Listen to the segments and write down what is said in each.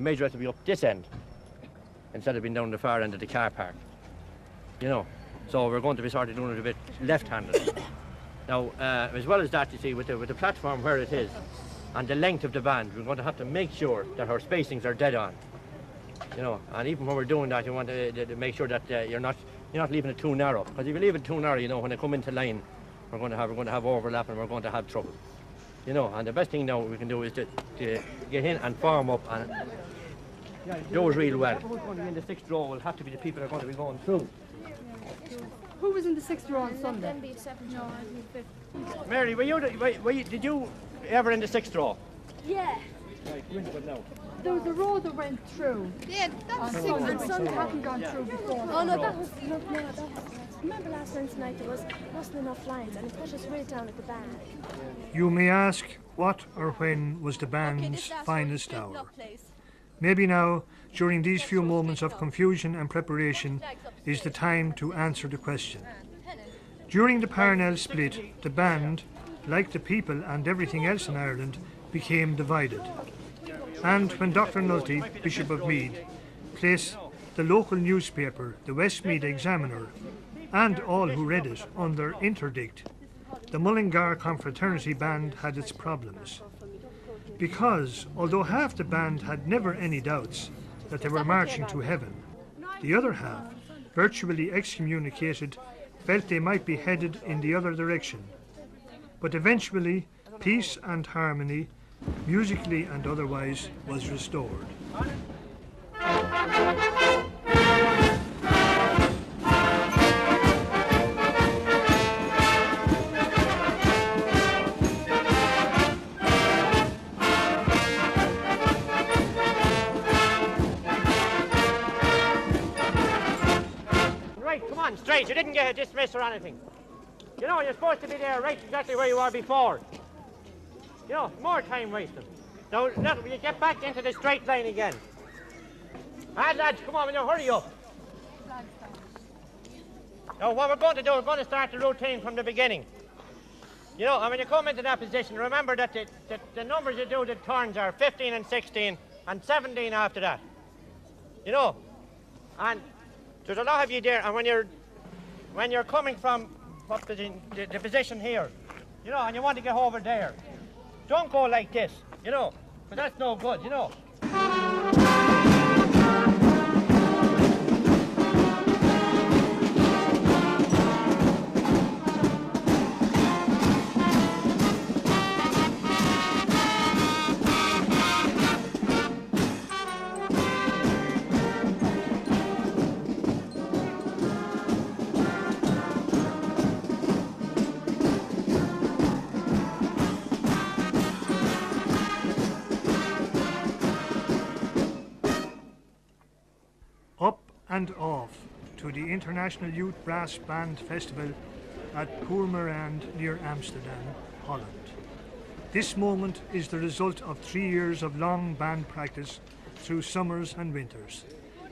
measure it to be up this end instead of being down the far end of the car park. You know, so we're going to be sort of doing it a bit left-handed. Now, as well as that, you see, with the platform where it is and the length of the band, we're going to have to make sure that our spacings are dead on. You know, and even when we're doing that, you want to make sure that you're not leaving it too narrow. Because if you leave it too narrow, you know, when they come into line, we're going to have overlap and we're going to have trouble. You know, and the best thing now we can do is to get in and form up and do it real well. Who's going to be in the 6th row will have to be the people that are going to be going through. Who was in the 6th row on Sunday? Mary, did you ever in the 6th row? Yeah. Right, which one now? There was a row that went through. Yeah, that was And some hadn't gone through before. Oh no, that was remember last Wednesday night there wasn't enough lines and it put us way down at the back. You may ask what or when was the band's finest hour. Maybe now, during these few moments of confusion and preparation, is the time to answer the question. During the Parnell split, the band, like the people and everything else in Ireland, became divided. And when Dr. Nulty, Bishop of Meath, placed the local newspaper, the Westmeath Examiner, and all who read it under interdict, the Mullingar Confraternity Band had its problems. Because, although half the band had never any doubts that they were marching to heaven, the other half, virtually excommunicated, felt they might be headed in the other direction. But eventually, peace and harmony, musically and otherwise, was restored. Right, come on, straight. You didn't get dismissed or anything. You know, you're supposed to be there right exactly where you were before. You know, more time wasting. Now, you get back into the straight line again. Lads, come on, now hurry up. Now, what we're going to do, we're going to start the routine from the beginning. You know, and when you come into that position, remember that the numbers you do the turns are 15 and 16 and 17 after that. You know, and there's a lot of you there, and when you're coming from the position here, you know, and you want to get over there, don't go like this, you know, because that's no good, you know. And off to the International Youth Brass Band Festival at Purmerend near Amsterdam, Holland. This moment is the result of 3 years of long band practice through summers and winters,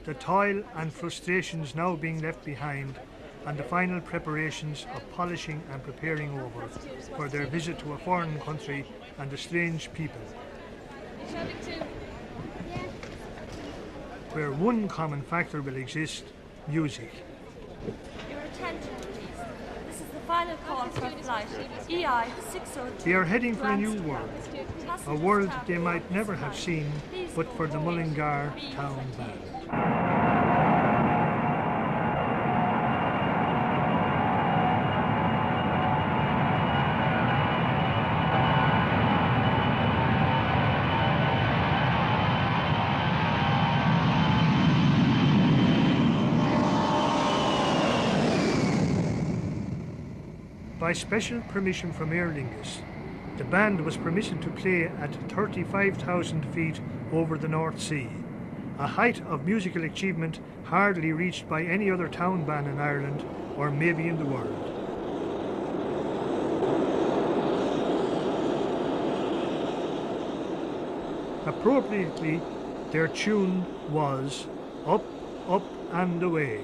the toil and frustrations now being left behind, and the final preparations of polishing and preparing over for their visit to a foreign country and a strange people, where one common factor will exist: music. Your attention, please. This is the final call for flight EI 602. They are heading for a new world, a world they might never have seen but for the Mullingar Town Band. By special permission from Aer Lingus, the band was permitted to play at 35,000 feet over the North Sea, a height of musical achievement hardly reached by any other town band in Ireland or maybe in the world. Appropriately, their tune was Up, Up and Away.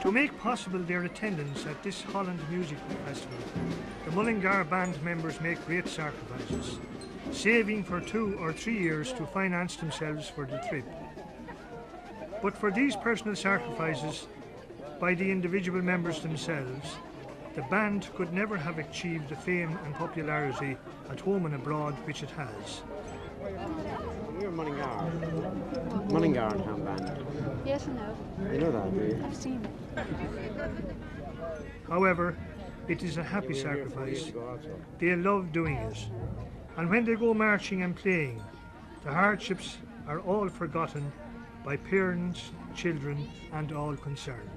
To make possible their attendance at this Holland Music Festival, the Mullingar Band members make great sacrifices, saving for 2 or 3 years to finance themselves for the trip. But for these personal sacrifices by the individual members themselves, the band could never have achieved the fame and popularity at home and abroad which it has. You're Mullingar. Mullingar Town Band. Yes and no. You know that, do you? I've seen it. However, it is a happy You were here 4 years sacrifice. ago also. They love doing it. And when they go marching and playing, the hardships are all forgotten by parents, children and all concerned.